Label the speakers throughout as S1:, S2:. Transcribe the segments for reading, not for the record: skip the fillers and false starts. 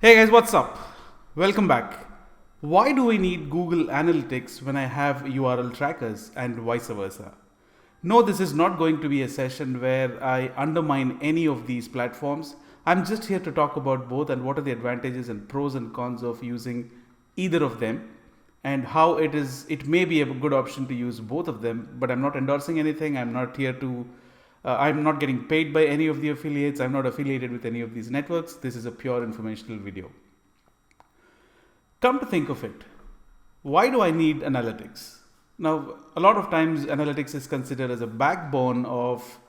S1: Hey guys, what's up? Welcome back. Why do I need Google Analytics when I have URL trackers and vice versa? No, this is not going to be a session where I undermine any of these platforms. I'm just here to talk about both and what are the advantages and pros and cons of using either of them and how it may be a good option to use both of them, but I'm not endorsing anything. I'm not getting paid by any of the affiliates. I'm not affiliated with any of these networks. This is a pure informational video. Come to think of it, why do I need analytics? Now, a lot of times analytics is considered as a backbone of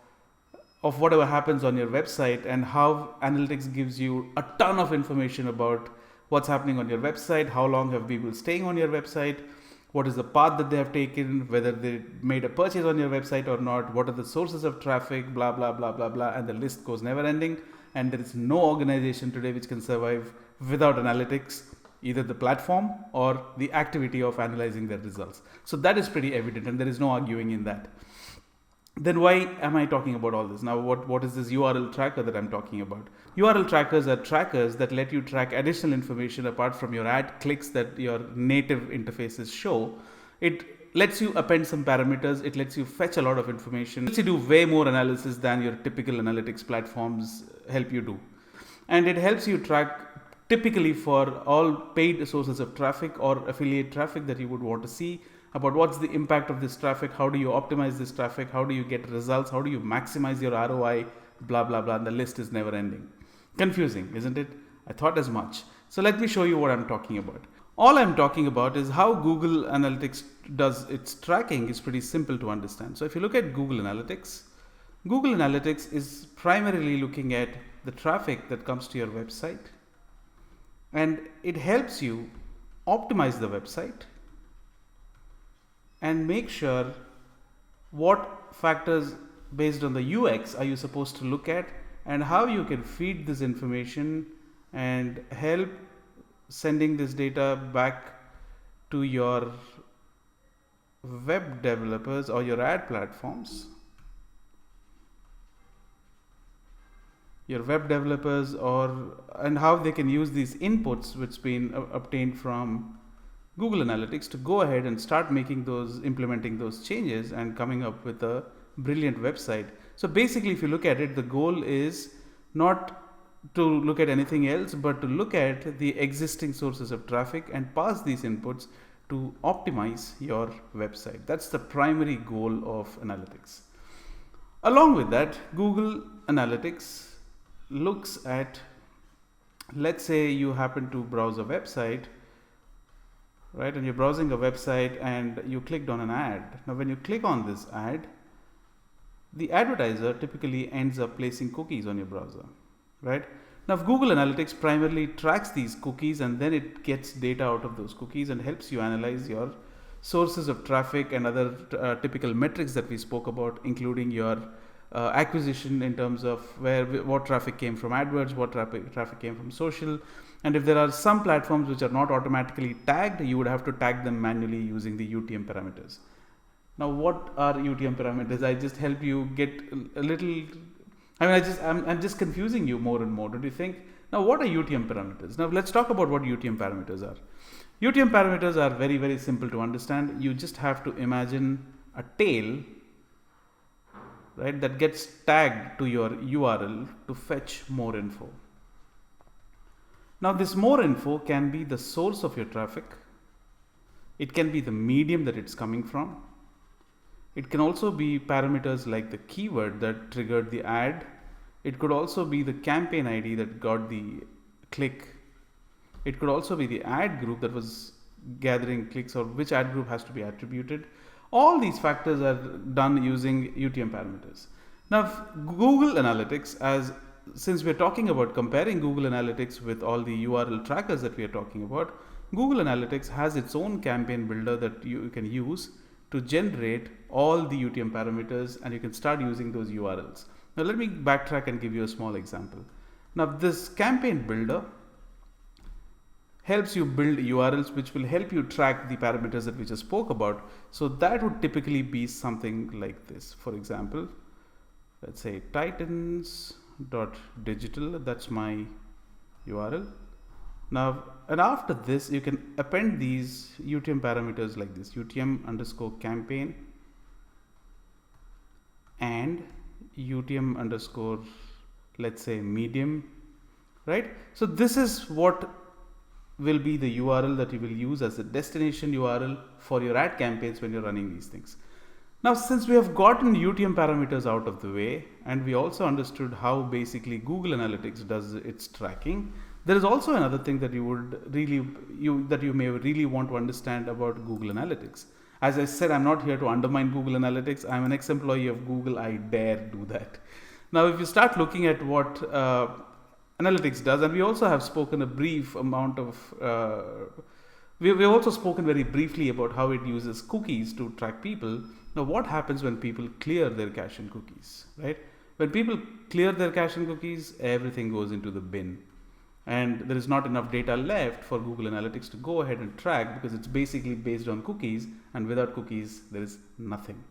S1: whatever happens on your website, and how analytics gives you a ton of information about what's happening on your website, how long have people staying on your website, what is the path that they have taken, whether they made a purchase on your website or not, what are the sources of traffic, blah blah blah blah blah, and the list goes never ending. And there is no organization today which can survive without analytics, either the platform or the activity of analyzing their results. So that is pretty evident, and there is no arguing in that. Then why am I talking about all this? Now, what is this URL tracker that I'm talking about? URL trackers are trackers that let you track additional information apart from your ad clicks that your native interfaces show. It lets you append some parameters. It lets you fetch a lot of information. It lets you do way more analysis than your typical analytics platforms help you do. And it helps you track typically for all paid sources of traffic or affiliate traffic that you would want to see, about what's the impact of this traffic, how do you optimize this traffic, how do you get results, how do you maximize your ROI, blah blah blah, and the list is never ending. Confusing, isn't it? I thought as much. So let me show you what I'm talking about. All I'm talking about is how Google Analytics does its tracking is pretty simple to understand. So if you look at Google Analytics is primarily looking at the traffic that comes to your website, and it helps you optimize the website and make sure what factors based on the UX are you supposed to look at, and how you can feed this information and help sending this data back to your web developers or your ad platforms, and how they can use these inputs which been obtained from Google Analytics to go ahead and start implementing those changes and coming up with a brilliant website. So basically, if you look at it, the goal is not to look at anything else, but to look at the existing sources of traffic and pass these inputs to optimize your website. That's the primary goal of analytics. Along with that, Google Analytics looks at, let's say you happen to browse a website, right, and you're browsing a website and you clicked on an ad. Now when you click on this ad, the advertiser typically ends up placing cookies on your browser, right? Now Google Analytics primarily tracks these cookies, and then it gets data out of those cookies and helps you analyze your sources of traffic and other typical metrics that we spoke about, including your acquisition in terms of what traffic came from AdWords, what traffic came from social. And if there are some platforms which are not automatically tagged, you would have to tag them manually using the UTM parameters. Now, what are UTM parameters? I just help you get a little. I'm just confusing you more and more. Don't you think? Now, what are UTM parameters? Now, let's talk about what UTM parameters are. UTM parameters are very, very simple to understand. You just have to imagine a tail, right, that gets tagged to your URL to fetch more info. Now this more info can be the source of your traffic. It can be the medium that it's coming from. It can also be parameters like the keyword that triggered the ad. It could also be the campaign ID that got the click. It could also be the ad group that was gathering clicks, or which ad group has to be attributed. All these factors are done using UTM parameters. Now Google Analytics, since we're talking about comparing Google Analytics with all the URL trackers that we are talking about, Google Analytics has its own campaign builder that you can use to generate all the UTM parameters, and you can start using those URLs. Now let me backtrack and give you a small example. Now this campaign builder helps you build URLs which will help you track the parameters that we just spoke about. So that would typically be something like this. For example, let's say titans.digital, that's my URL. Now, and after this, you can append these UTM parameters like this: UTM underscore campaign and UTM underscore, let's say, medium, right? So this is what will be the URL that you will use as a destination URL for your ad campaigns when you're running these things. Now, since we have gotten UTM parameters out of the way, and we also understood how basically Google Analytics does its tracking, there is also another thing that you may really want to understand about Google Analytics. As I said, I'm not here to undermine Google Analytics. I'm an ex-employee of Google. I dare do that. Now, if you start looking at what Analytics does, and we also have spoken a brief amount of, we've also spoken very briefly about how it uses cookies to track people. Now, what happens when people clear their cache and cookies, right? When people clear their cache and cookies, everything goes into the bin. And there is not enough data left for Google Analytics to go ahead and track, because it's basically based on cookies, and without cookies, there is nothing.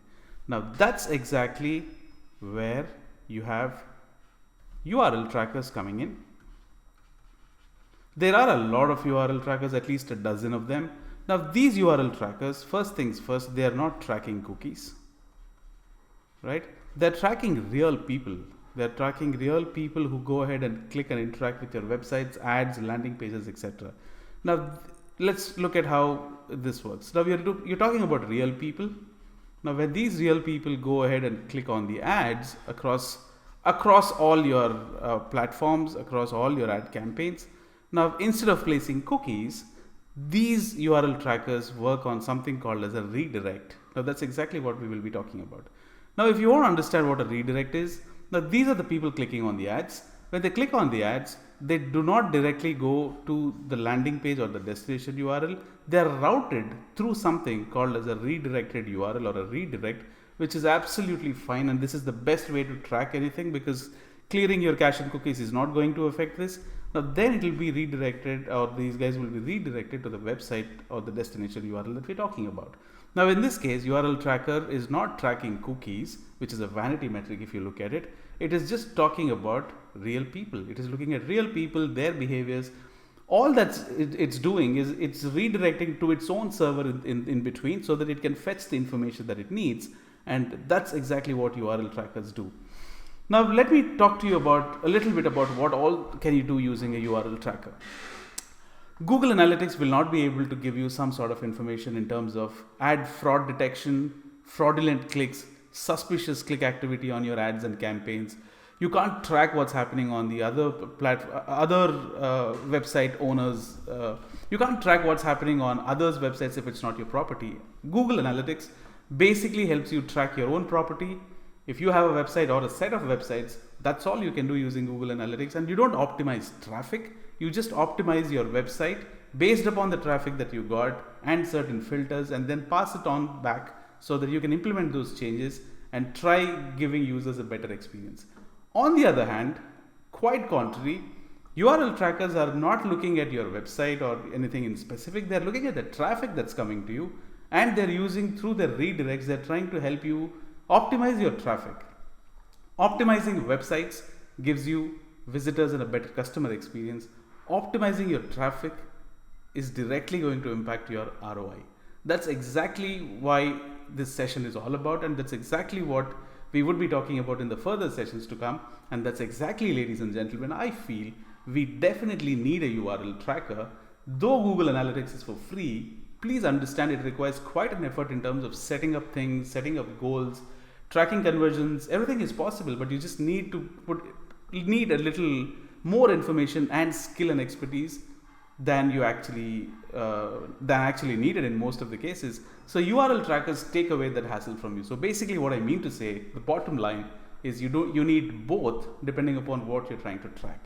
S1: Now, that's exactly where you have URL trackers coming in. There are a lot of URL trackers, at least a dozen of them. Now, these URL trackers, first things first, they are not tracking cookies, right? They're tracking real people. They're tracking real people who go ahead and click and interact with your websites, ads, landing pages, etc. Now, let's look at how this works. Now, you're talking about real people. Now, when these real people go ahead and click on the ads across all your platforms, across all your ad campaigns, now, instead of placing cookies, these URL trackers work on something called as a redirect. Now, that's exactly what we will be talking about. Now, if you want to understand what a redirect is, now these are the people clicking on the ads. When they click on the ads, they do not directly go to the landing page or the destination URL. They are routed through something called as a redirected URL or a redirect, which is absolutely fine. And this is the best way to track anything, because clearing your cache and cookies is not going to affect this. Now, then it will be redirected, or these guys will be redirected to the website or the destination URL that we're talking about. Now, in this case, URL tracker is not tracking cookies, which is a vanity metric if you look at it. It is just talking about real people. It is looking at real people, their behaviors. All that it's doing is it's redirecting to its own server in between, so that it can fetch the information that it needs. And that's exactly what URL trackers do. Now, let me talk to you a little bit about what all can you do using a URL tracker. Google Analytics will not be able to give you some sort of information in terms of ad fraud detection, fraudulent clicks, suspicious click activity on your ads and campaigns. You can't track what's happening on the other website owners. You can't track what's happening on others' websites if it's not your property. Google Analytics basically helps you track your own property. If you have a website or a set of websites, that's all you can do using Google Analytics. And you don't optimize traffic. You just optimize your website based upon the traffic that you got and certain filters, and then pass it on back so that you can implement those changes and try giving users a better experience. On the other hand, quite contrary, URL trackers are not looking at your website or anything in specific. They're looking at the traffic that's coming to you, and they're using, through their redirects, they're trying to help you optimize your traffic. Optimizing websites gives you visitors and a better customer experience. Optimizing your traffic is directly going to impact your ROI. That's exactly why this session is all about, and that's exactly what we would be talking about in the further sessions to come. And that's exactly, ladies and gentlemen, I feel we definitely need a URL tracker. Though Google Analytics is for free, please understand it requires quite an effort in terms of setting up things, setting up goals, tracking conversions. Everything is possible, but you just need a little more information and skill and expertise than actually needed in most of the cases. So URL trackers take away that hassle from you. So basically what I mean to say, the bottom line is you need both depending upon what you're trying to track.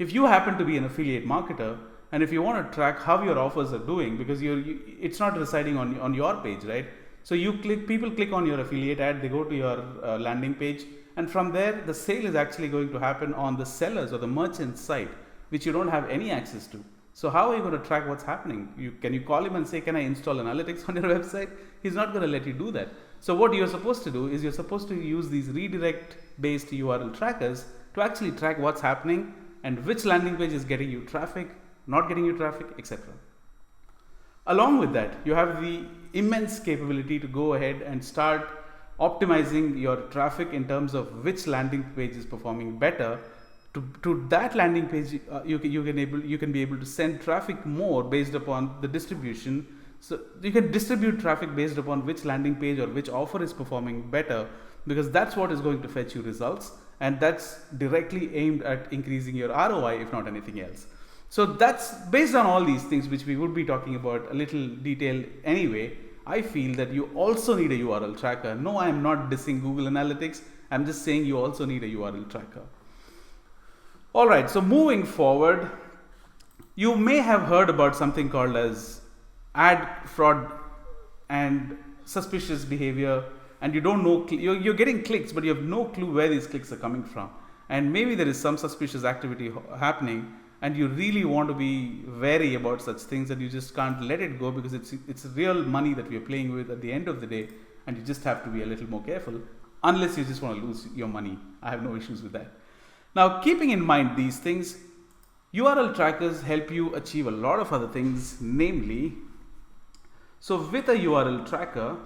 S1: If you happen to be an affiliate marketer, and if you want to track how your offers are doing, because it's not residing on your page, right? So people click on your affiliate ad, they go to your landing page, and from there the sale is actually going to happen on the seller's or the merchant's site, which you don't have any access to. So how are you going to track what's happening? Can you call him and say, can I install analytics on your website? He's not going to let you do that. So what you're supposed to do is you're supposed to use these redirect based URL trackers to actually track what's happening and which landing page is getting you traffic, not getting you traffic, etc. Along with that, you have the immense capability to go ahead and start optimizing your traffic in terms of which landing page is performing better. To that landing page, you can be able to send traffic more based upon the distribution. So you can distribute traffic based upon which landing page or which offer is performing better, because that's what is going to fetch you results, and that's directly aimed at increasing your ROI, if not anything else. So that's based on all these things, which we would be talking about a little detail anyway. I feel that you also need a URL tracker. No, I am not dissing Google Analytics. I'm just saying you also need a URL tracker. All right, so moving forward, you may have heard about something called as ad fraud and suspicious behavior, and you don't know, you're getting clicks, but you have no clue where these clicks are coming from. And maybe there is some suspicious activity happening, and you really want to be wary about such things, and you just can't let it go, because it's real money that we are playing with at the end of the day, and you just have to be a little more careful, unless you just want to lose your money. I have no issues with that. Now, keeping in mind these things, URL trackers help you achieve a lot of other things, namely, so with a URL tracker,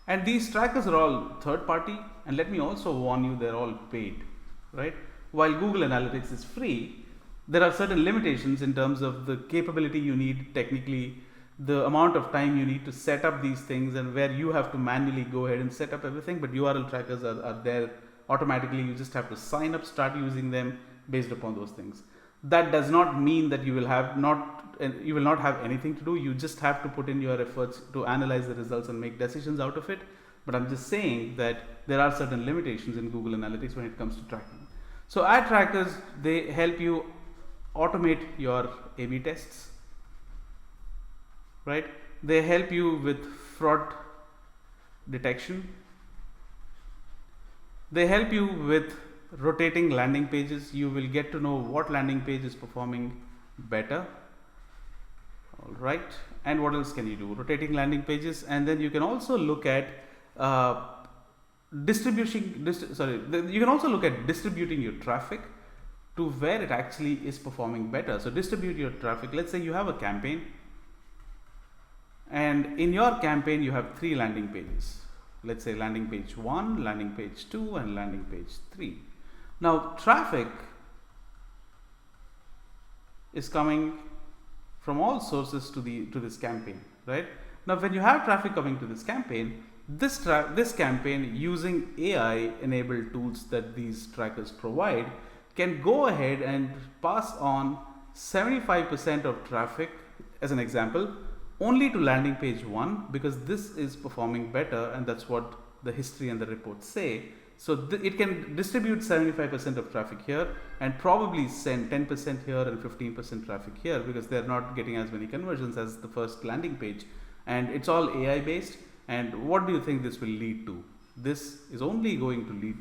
S1: and these trackers are all third party, and let me also warn you, they're all paid, right? While Google Analytics is free, there are certain limitations in terms of the capability you need technically, the amount of time you need to set up these things, and where you have to manually go ahead and set up everything. But URL trackers are there automatically. You just have to sign up, start using them based upon those things. That does not mean that you will not have anything to do. You just have to put in your efforts to analyze the results and make decisions out of it. But I'm just saying that there are certain limitations in Google Analytics when it comes to tracking. So ad trackers, they help you automate your A/B tests, right? They help you with fraud detection. They help you with rotating landing pages. You will get to know what landing page is performing better. All right. And what else can you do? Rotating landing pages. And then you can also look at distributing your traffic to where it actually is performing better. So distribute your traffic. Let's say you have a campaign, and in your campaign you have 3 landing pages. Let's say landing page 1, landing page 2, and landing page 3. Now traffic is coming from all sources to this campaign, right? Now when you have traffic coming to this campaign, this campaign, using AI enabled tools that these trackers provide, can go ahead and pass on 75% of traffic, as an example, only to landing page 1, because this is performing better, and that's what the history and the reports say. So it can distribute 75% of traffic here and probably send 10% here and 15% traffic here, because they're not getting as many conversions as the first landing page, and it's all AI based. And what do you think this will lead to? This is only going to lead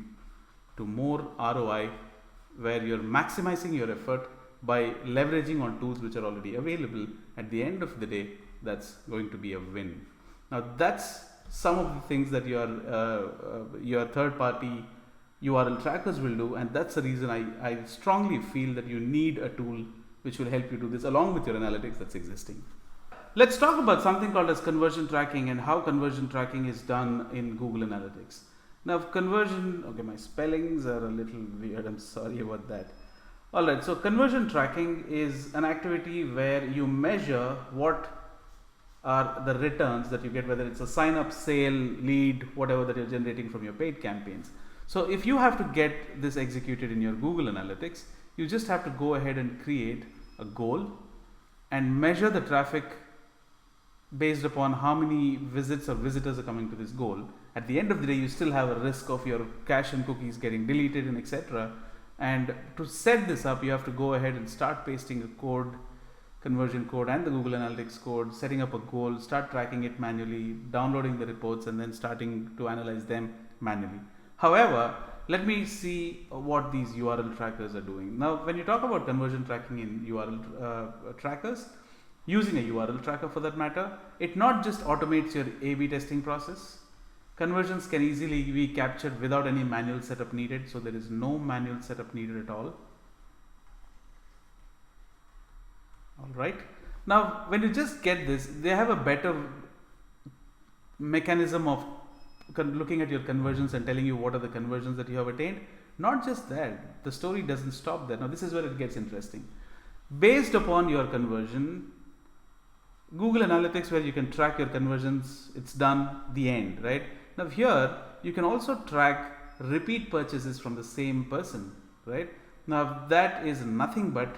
S1: to more ROI, where you're maximizing your effort by leveraging on tools which are already available. At the end of the day, that's going to be a win. Now that's some of the things that your third party URL trackers will do, and that's the reason I strongly feel that you need a tool which will help you do this along with your analytics that's existing. Let's talk about something called as conversion tracking and how conversion tracking is done in Google Analytics. Now conversion, okay, my spellings are a little weird, I'm sorry about that. Alright, so conversion tracking is an activity where you measure what are the returns that you get, whether it's a sign up, sale, lead, whatever that you're generating from your paid campaigns. So if you have to get this executed in your Google Analytics, you just have to go ahead and create a goal and measure the traffic based upon how many visits or visitors are coming to this goal. At the end of the day, you still have a risk of your cache and cookies getting deleted and etc. And to set this up, you have to go ahead and start pasting a code, conversion code and the Google Analytics code, setting up a goal, start tracking it manually, downloading the reports, and then starting to analyze them manually. However, let me see what these URL trackers are doing. Now, when you talk about conversion tracking in URL trackers, using a URL tracker for that matter, it not just automates your A/B testing process. Conversions can easily be captured without any manual setup needed, so there is no manual setup needed at all. All right. Now, when you just get this, they have a better mechanism of looking at your conversions and telling you what are the conversions that you have attained. Not just that, the story doesn't stop there. Now, this is where it gets interesting. Based upon your conversion, Google Analytics, where you can track your conversions, it's done, the end, right? Now, here you can also track repeat purchases from the same person, right? Now, that is nothing but,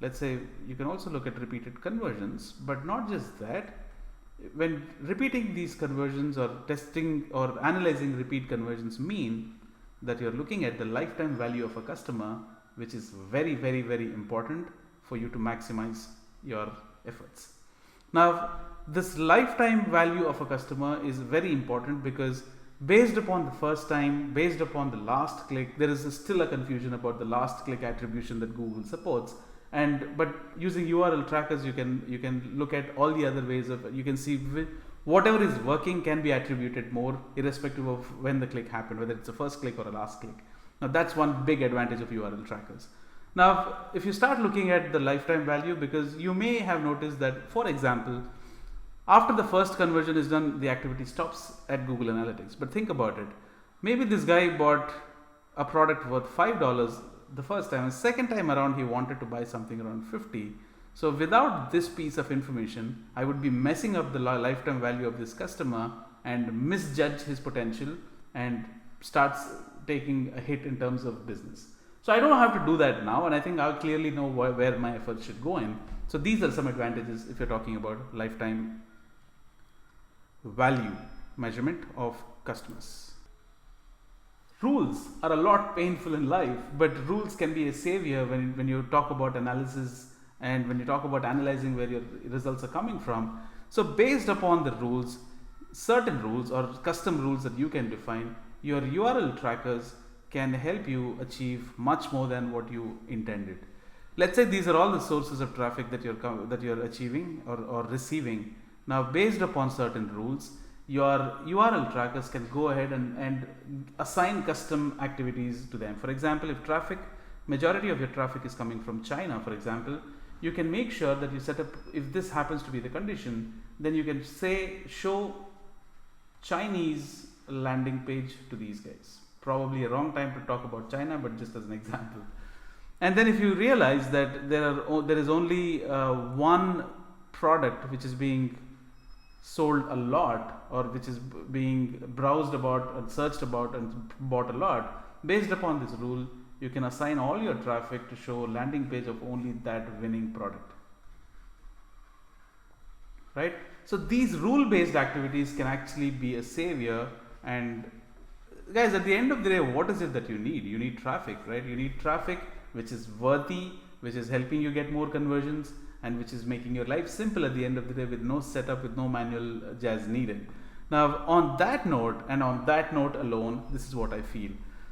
S1: let's say, you can also look at repeated conversions, but not just that. When repeating these conversions or testing or analyzing repeat conversions mean that you're looking at the lifetime value of a customer, which is very, very, very important for you to maximize your efforts. Now, this lifetime value of a customer is very important because based upon the first time, based upon the last click, there is still a confusion about the last click attribution that Google supports. But using URL trackers, you can look at all the other ways of, you can see whatever is working can be attributed more irrespective of when the click happened, whether it's a first click or a last click. Now, that's one big advantage of URL trackers. Now, if you start looking at the lifetime value, because you may have noticed that, for example, after the first conversion is done, the activity stops at Google Analytics. But think about it. Maybe this guy bought a product worth $5 the first time, and second time around he wanted to buy something around 50. So without this piece of information, I would be messing up the lifetime value of this customer and misjudge his potential and starts taking a hit in terms of business. So I don't have to do that now, and I think I'll clearly know where my efforts should go in. So these are some advantages if you're talking about lifetime value measurement of customers. Rules are a lot painful in life, but rules can be a savior when you talk about analysis and when you talk about analyzing where your results are coming from. So based upon the rules, certain rules or custom rules that you can define, your URL trackers can help you achieve much more than what you intended. Let's say these are all the sources of traffic that you're achieving or receiving. Now, based upon certain rules, your URL trackers can go ahead and assign custom activities to them. For example, if majority of your traffic is coming from China, for example, you can make sure that you set up, if this happens to be the condition, then you can say show Chinese landing page to these guys. Probably a wrong time to talk about China, but just as an example. And then if you realize that there is only one product which is being sold a lot, or which is being browsed about and searched about and bought a lot, based upon this rule, you can assign all your traffic to show landing page of only that winning product. Right? So these rule-based activities can actually be a savior. And guys, at the end of the day, what is it that you need? You need traffic, right? You need traffic which is worthy, which is helping you get more conversions, and which is making your life simple at the end of the day with no setup, with no manual jazz needed. Now, on that note, and on that note alone, this is what I feel.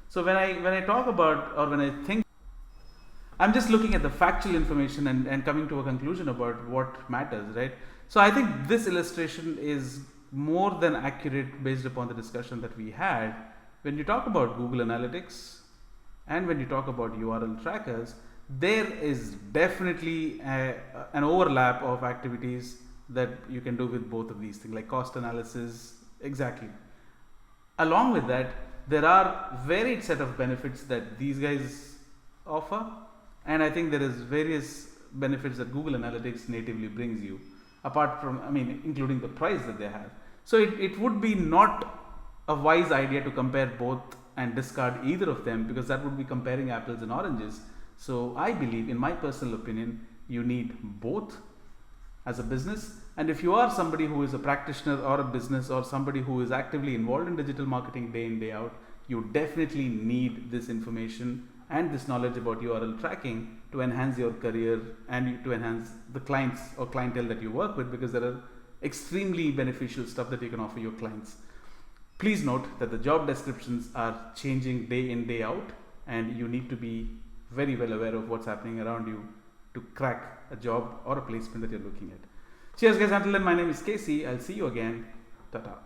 S1: So when I talk about, or when I think, I'm just looking at the factual information and coming to a conclusion about what matters, right? So I think this illustration is more than accurate based upon the discussion that we had. When you talk about Google Analytics and when you talk about URL trackers, there is definitely an overlap of activities that you can do with both of these things, like cost analysis. Exactly. Along with that, there are varied set of benefits that these guys offer, and I think there is various benefits that Google Analytics natively brings you, apart from, including the price that they have. So it would be not a wise idea to compare both and discard either of them, because that would be comparing apples and oranges. So I believe, in my personal opinion, you need both as a business. And if you are somebody who is a practitioner or a business or somebody who is actively involved in digital marketing day in, day out, you definitely need this information and this knowledge about URL tracking to enhance your career and to enhance the clients or clientele that you work with, because there are extremely beneficial stuff that you can offer your clients. Please note that the job descriptions are changing day in, day out, and you need to be very well aware of what's happening around you to crack a job or a placement that you're looking at. Cheers guys, until then, my name is Casey. I'll see you again. Ta-ta.